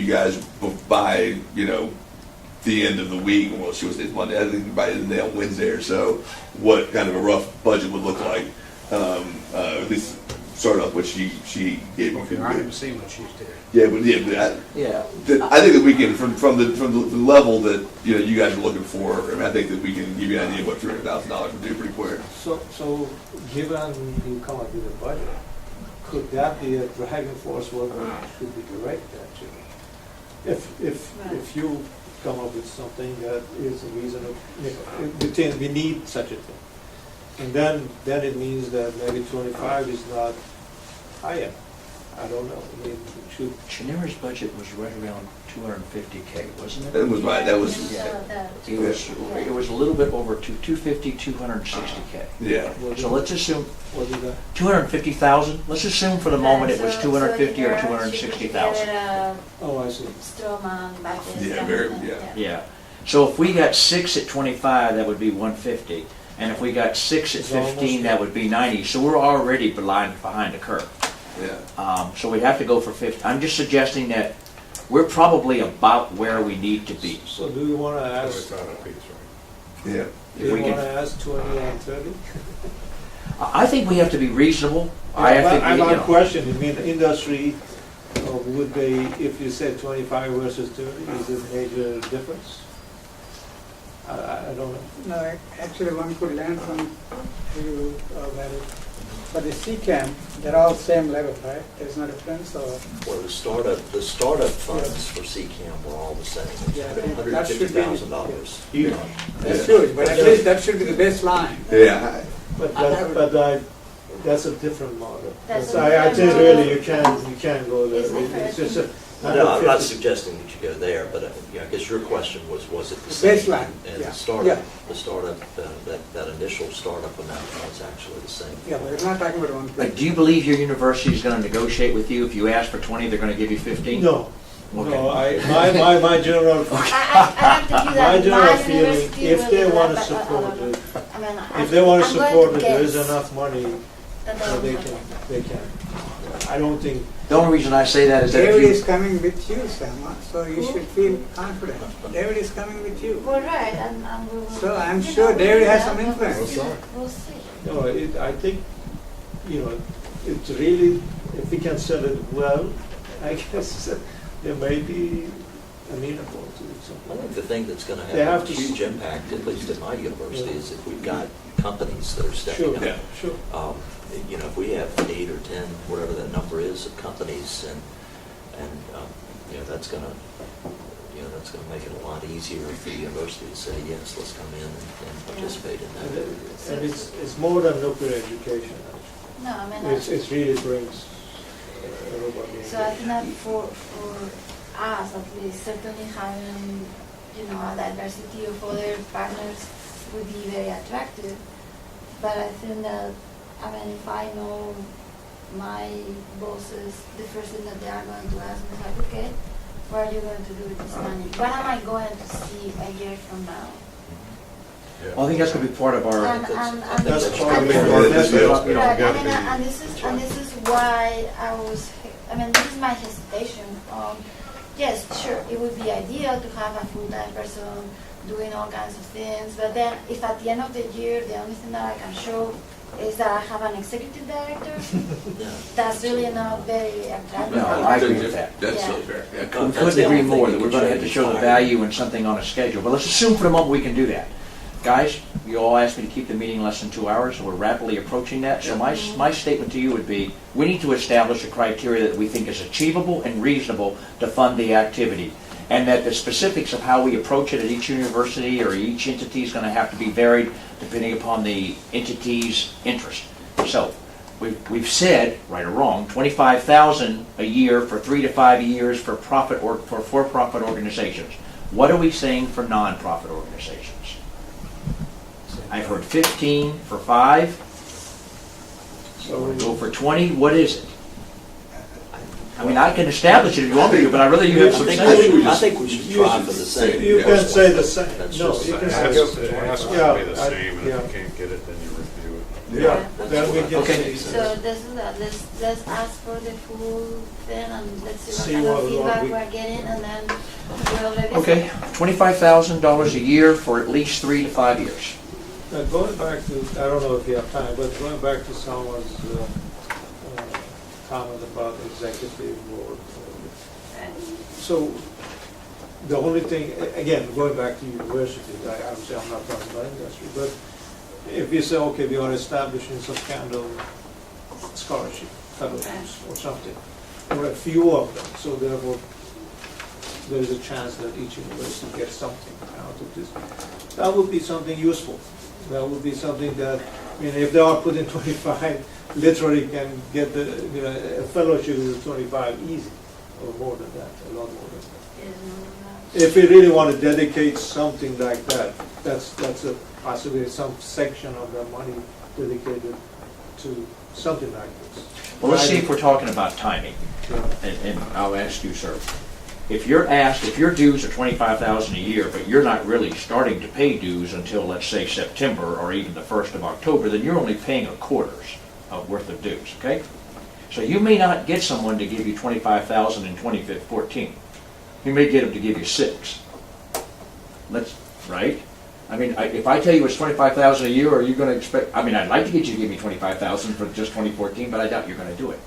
you guys by, the end of the week, well, she was, it's Monday, I think by the end of Wednesday or so, what kind of a rough budget would look like. At least start off what she gave me. Okay, I haven't seen what she's did. Yeah, but I think that we can, from the level that you guys are looking for. I mean, I think that we can give you an idea of what $300,000 would do pretty quick. So given you come up with a budget, could that be a driving force what should be directed actually? If you come up with something that is reasonable, we need such a thing. And then it means that maybe 25 is not higher. I don't know. I mean, it should. Chinera's budget was right around $250K, wasn't it? That was right. That was. It was a little bit over 250, 260K. Yeah. So let's assume What is that? 250,000. Let's assume for the moment it was 250 or 260,000. Oh, I see. Strowman back in. Yeah, very. Yeah. Yeah. So if we got 6 at 25, that would be 150. And if we got 6 at 15, that would be 90. So we're already behind the curve. Yeah. So we'd have to go for 50. I'm just suggesting that we're probably about where we need to be. So do you want to ask? Yeah. Do you want to ask 20 and 30? I think we have to be reasonable. I have a question. I mean, the industry, would they, if you said 25 versus 30, is it a major difference? I don't know. No, actually one could learn from you value. For the CCAM, they're all same level, right? There's no difference or? Well, the startup funds for CCAM were all the same. Yeah, that should be- $150,000. Huge. That's huge, but at least that should be the baseline. Yeah. But that's a different model. That's I a think different really you model. can't go there. It's different. It's just a. No, I'm not suggesting that you go there, but I guess your question was it the same? Baseline, And yeah. the startup, that initial startup amount was actually the same. Yeah, but we're not talking about one place. Do you believe your university is going to negotiate with you? If you ask for 20, they're going to give you 15? No. Okay. No, my general, I have to do that. my general My feeling, university if will they do want to that, but support it, I mean, if they want to I'm going support it, there is guess enough money, that they can. I don't think, The only reason I say that is that David if is you... coming with you, Sam, so you should feel confident. David is coming with you. Well, right, and we will. So I'm you sure know, David we'll has see. some influence. We'll see. no, I think, it's really, if we can sell it well, I guess there may be amenable to I something. think the thing that's going to They have have a to huge impact, at least at my university, is if we've got companies that are stepping Sure, up. Yeah. sure. If we have 8 or 10, whatever that number is, of companies, and that's going to make it a lot easier for the university to say, yes, let's come in and participate in And that. it's more than nuclear education, actually. No, I mean, It really brings everybody. so I think that for us, at least, certainly having, a diversity of other partners would be very attractive. But I think that, if I know my bosses, the first thing that they are going to ask me is like, okay, what are you going to do with this money? What am I going to see a year from now? Well, I think that's going to be part of our... That's and part of this- it. That's the deal. Right, and this is why this is my hesitation. Yes, sure, it would be ideal to have a full-time person doing all kinds of things, but then if at the end of the year, the only thing that I can show is that I have an executive director, that's really not very attractive. No, I agree with that. That's Yeah. so fair. Yeah. We That's couldn't the only agree thing more you that we're can going to show have to you show the fire. value in something on a schedule. But let's assume for the moment we can do that. Guys, you all asked me to keep the meeting less than 2 hours, so we're rapidly approaching that. So my statement to you would be, we need to establish a criteria that we think is achievable and reasonable to fund the activity. And that the specifics of how we approach it at each university or each entity is going to have to be varied depending upon the entity's interest. So we've said, right or wrong, $25,000 a year for 3 to 5 years for for-profit organizations. What are we saying for non-profit organizations? I've heard 15 for 5. So Want to go for 20? What is it? I mean, I can establish it if you want me to, but I really you have some I say. think we should try for the same. You can say the same. That's No, just you can It say has the to same. be the same, and if you can't get it, then you review it. Yeah, then we can Okay. see. So this is that, let's ask for the full thing and let's see See what kind what- of what feedback we- we're getting and then we'll revisit. Okay, $25,000 a year for at least 3 to 5 years. Going back to, I don't know if you have time, but going back to someone's comment about executive board. So the only thing, again, going back to universities, obviously I'm not talking about industry, but if you say, okay, we are establishing some kind of scholarship, fellowships or something, or a few of them, so therefore there is a chance that each university gets something out of this. That would be something useful. That would be something that, I mean, if they are put in 25, literally can get the, you know, a fellowship is 25 easy, or more than that, a lot more than that. If we really want to dedicate something like that, that's a possibility, some section of the money dedicated to something like this. Well, let's see if we're talking about timing. Yeah. And I'll ask you, sir, if you're asked, if your dues are $25,000 a year, but you're not really starting to pay dues until, let's say, September or even the 1st of October, then you're only paying a quarter's worth of dues, okay? So you may not get someone to give you $25,000 in 2014. You may get them to give you 6. Right? I mean, if I tell you it's $25,000 a year, are you going to expect, I mean, I'd like to get you to give me $25,000 for just 2014, but I doubt you're going to do it.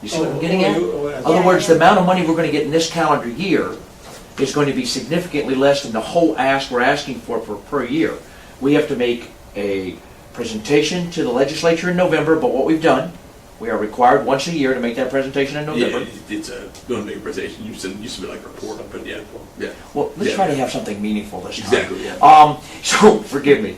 You see what I'm getting at? In other words, the amount of money we're going to get in this calendar year is going to be significantly less than the whole ask we're asking for per year. We have to make a presentation to the legislature in November, but what we've done, we are required once a year to make that presentation in November. Yeah, it's a, don't make a presentation, you submit like a report, but yeah. Well, let's Yeah. try to have something meaningful this time. Exactly, yeah. So, forgive me.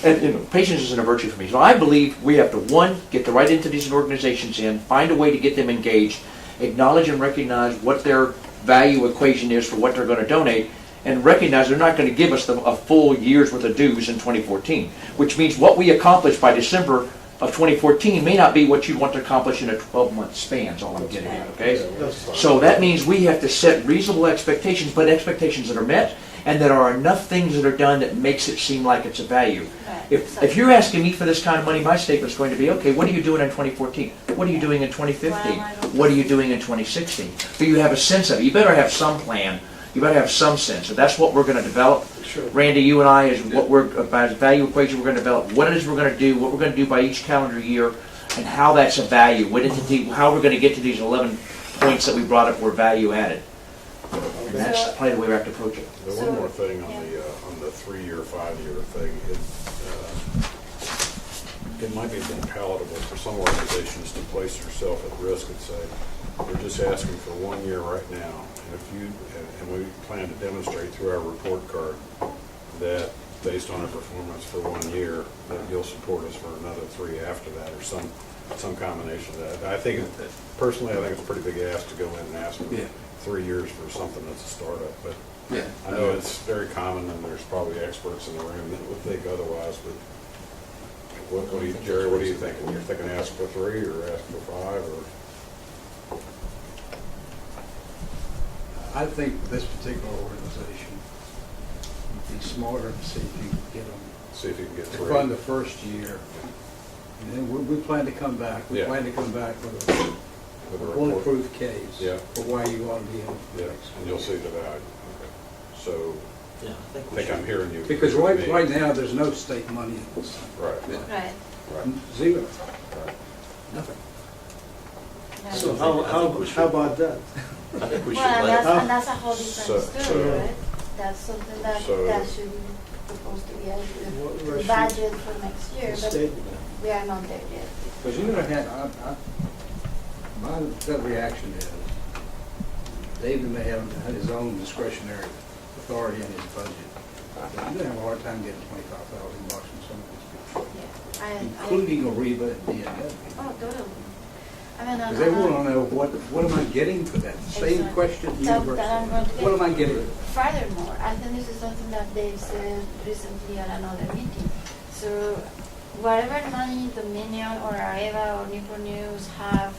And you know, patience isn't a virtue for me. So I believe we have to, one, get the right entities and organizations in, find a way to get them engaged, acknowledge and recognize what their value equation is for what they're going to donate, and recognize they're not going to give us a full year's worth of dues in 2014, which means what we accomplish by December of 2014 may not be what you want to accomplish in a 12-month span, is all I'm getting at, okay? That's fine. So that means we have to set reasonable expectations, but expectations that are met, and that are enough things that are done that makes it seem like it's a value. If you're asking me for this kind of money, my statement's going to be, okay, what are you doing in 2014? What are you doing in 2015? What are you doing in 2016? So you have a sense of it. You better have some plan. You better have some sense. So that's what we're going to develop. Sure. Randy, you and I, is what we're, about value equation we're going to develop, what it is we're going to do, what we're going to do by each calendar year, and how that's a value, what entity, how we're going to get to these 11 points that we brought up were value added. And that's probably the way we have to approach it. The one more thing on the 3-year, 5-year thing, it might be more palatable for some organizations to place yourself at risk and say, we're just asking for 1 year right now, and we plan to demonstrate through our report card that based on our performance for 1 year, that you'll support us for another 3 after that, or some combination of that. I think, personally, I think it's a pretty big ask to go in and ask for 3 years for something that's a startup, but Yeah. I know it's very common, and there's probably experts in the room that would think otherwise, but what do you, Jerry, what are you thinking? You're thinking ask for 3 or ask for 5, or? I think this particular organization would be smarter to see if you can get them See if you can get to 3. fund the first year. And then we plan to come back. We Yeah. plan to come back with With a a report. bulletproof case Yeah. for why you ought to be in. Yeah, and you'll see the value. Okay. So, Yeah, I I think we think should. I'm hearing you. Because agree with me. right now, there's no state money in this. Right, Right. right, Zero. right. Nothing. Yeah. So I think we how should- about that? I think we should Well, let, and that's a whole different So- story, right? That's something that So- should be proposed to be Where the should- budget for next year, The but state, we are not there yet. Because you know, my gut reaction is, David may have his own discretionary authority in his budget. But you're gonna have a hard time getting $25,000 from some of these people, Yeah, including Ariba and DNW. Oh, totally. I mean, Because they want to know, what am I getting for that? The same Exactly. question to That I'm university. going to get. What am I getting? Furthermore, I think this is something that Dave said recently at another meeting. So whatever money Dominion or Areva or Newport News have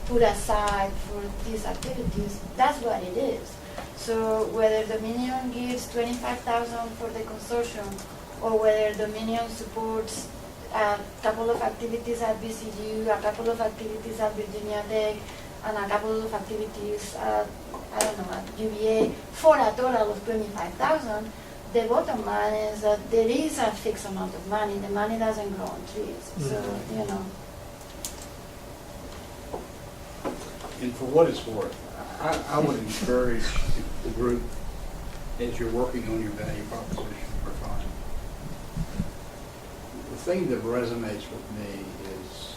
put aside for these activities, that's what it is. So whether Dominion gives $25,000 for the consortium or whether Dominion supports a couple of activities at BCU, a couple of activities at Virginia Tech, and a couple of activities at, I don't know, at UVA, for a total of 25,000, the bottom line is that there is a fixed amount of money. The money doesn't grow on trees. So, you know. And for what it's worth, I would encourage the group, as you're working on your value proposition, refine. The thing that resonates with me is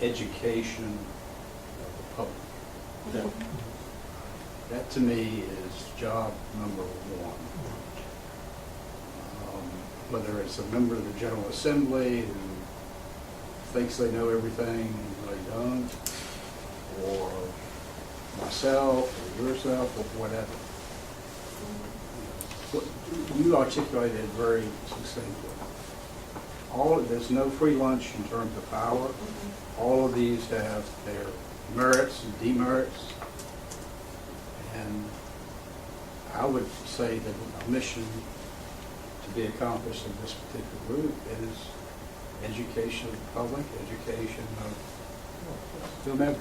education of the public. That to me is job number one. Whether it's a member of the General Assembly who thinks they know everything and really don't, or myself, or yourself, or whatever. You articulated it very succinctly. There's no free lunch in terms of power. All of these have their merits and demerits. And I would say that a mission to be accomplished in this particular group is education of the public, education of whomever.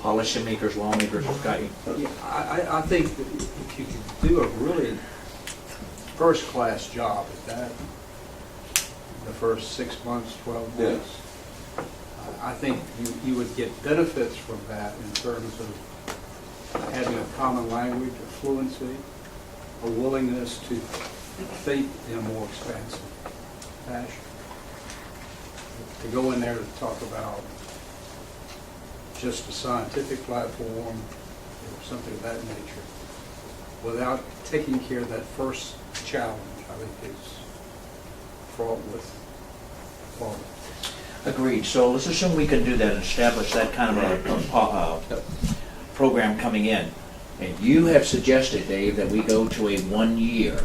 Policymakers, lawmakers have got you. Yeah, I think that if you could do a really first-class job at that, the first 6 months, 12 months, I think you would get benefits from that in terms of having a common language, a fluency, a willingness to think in a more expansive fashion. To go in there to talk about just a scientific platform or something of that nature, without taking care of that first challenge, I think is fraught with problems. Agreed. So let's assume we can do that and establish that kind of a program coming in. And you have suggested, Dave, that we go to a 1 year,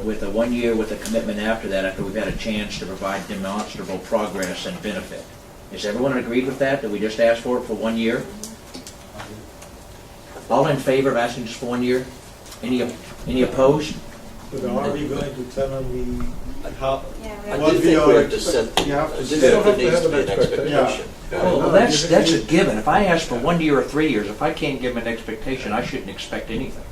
with a 1 year with a commitment after that, after we've had a chance to provide demonstrable progress and benefit. Is everyone agreed with that? That we just ask for it for 1 year? All in favor of asking just for 1 year? Any opposed? But are we going to tell them how? Yeah, I what do we think are we have to set, You have I to do set- think there to needs have to an be an expectation. expectation. Well, that's a given. If I ask for 1 year or 3 years, if I can't give them an expectation, I shouldn't expect anything.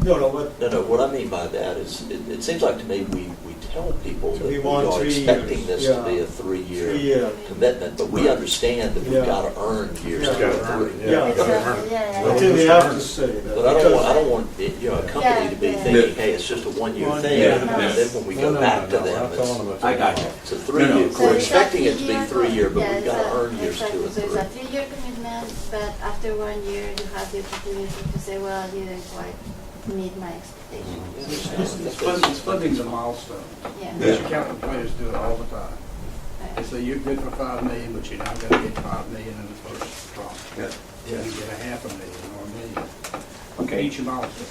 No, but No, what I mean by that is, it seems like to me, we tell people So that we we want are 3 expecting years, this to be yeah. a 3-year 3-year. commitment, but we understand that we've Yeah. got to earn years Yeah. 2 and 3. Yeah. You gotta earn it. Yeah. I think we have to say that. But I because- don't want a company to be Yeah. thinking, hey, it's just a 1-year One thing, year. and then when we go back to them, I got you. it's a 3-year. No, We're it's a expecting it to be 3-year 3-year, but yeah, we've got to earn years 2 exactly. and So it's a 3. 3-year commitment, but after 1 year, you have the opportunity to say, well, you didn't quite meet my expectations. It's funding's a milestone. Yeah. Venture capital players do it all the time. Right. They say you're good for $5 million, but you're not going to get $5 million in the first tranche. Yeah. You get $500,000 or $1 million. Okay. Each milestone.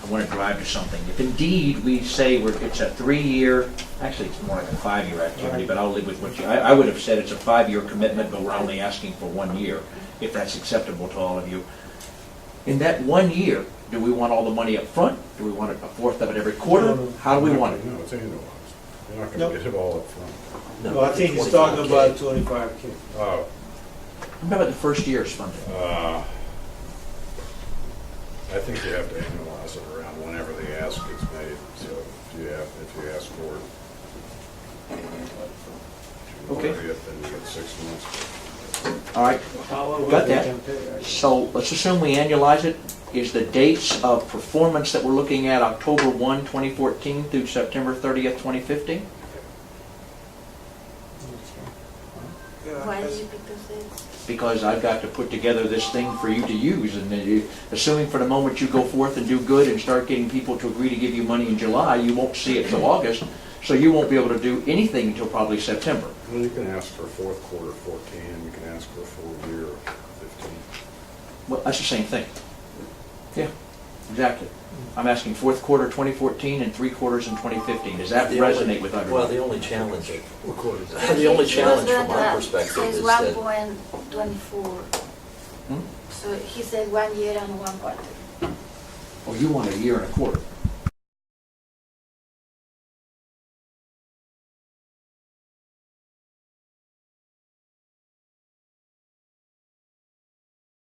I want to drive to something. If indeed we say it's a 3-year, actually it's more like a 5-year activity, but I'll live with what I would have said it's a 5-year commitment, but we're only asking for 1 year, if that's acceptable to all of you. In that 1 year, do we want all the money up front? Do we want a fourth of it every quarter? How do we want it? No, it's annualized. You're not No. gonna get it all up front. No, I think he's talking about 25K. Oh, How about the first year's funding? I think you have to annualize it around whenever the ask gets made, so if you ask for it. If you Okay. want it, then you get 6 months. All right, However, Got they that. can pay, right? so let's assume we annualize it. Is the dates of performance that we're looking at October 1, 2014 through September 30th, 2015? Why did you pick those dates? Because I've got to put together this thing for you to use, and then assuming for the moment you go forth and do good and start getting people to agree to give you money in July, you won't see it till August, so you won't be able to do anything until probably September. Well, you can ask for fourth quarter 14, and you can ask for a full year 15. Well, that's the same thing. Yeah, exactly. I'm asking fourth quarter 2014 and 3 quarters in 2015. Does that The only- resonate with Well, everybody? the only challenge, He the only was challenge doing from my that. perspective So it's is that 1.24. Hmm? So he said 1 year and 1 quarter. Oh, you want a year and a quarter?